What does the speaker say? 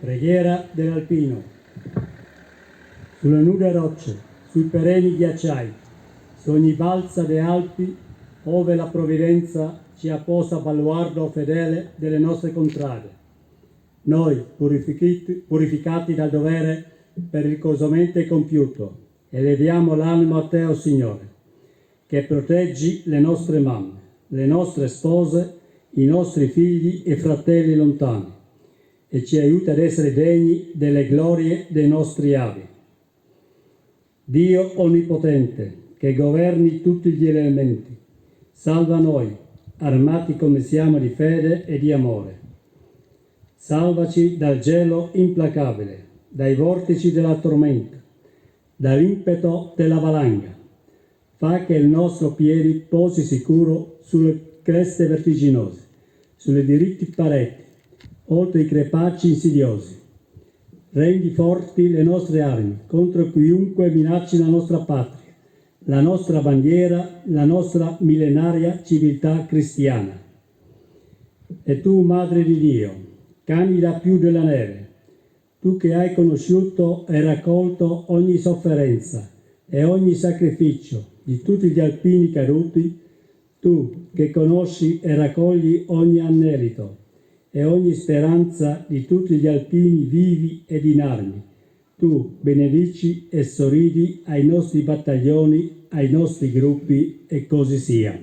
Preghiera dell'alpino. Sulle nude rocce, sui perenni ghiacciai, su ogni balza delle Alpi, ove la provvidenza ci ha posto a baluardo fedele delle nostre contrade. Noi, purificati dal dovere pericolosamente compiuto, eleviamo l'animo a te, o Signore, che proteggi le nostre mamme, le nostre spose, i nostri figli e fratelli lontani, e ci aiuta ad essere degni delle glorie dei nostri avi. Dio Onnipotente, che governi tutti gli elementi, salva noi, armati come siamo di fede e di amore. Salvaci dal gelo implacabile, dai vortici della tormenta, dall'impeto della valanga. Fa che il nostro piede posi sicuro sulle creste vertiginose, sulle diritte pareti, oltre i crepacci insidiosi. Rendi forti le nostre armi contro chiunque minacci la nostra patria, la nostra bandiera, la nostra millenaria civiltà cristiana. E tu, Madre di Dio, candida più della neve, tu che hai conosciuto e raccolto ogni sofferenza e ogni sacrificio di tutti gli alpini caduti, tu che conosci e raccogli ogni anelito e ogni speranza di tutti gli alpini vivi ed in armi, tu benedici e sorridi ai nostri battaglioni, ai nostri gruppi, e così sia.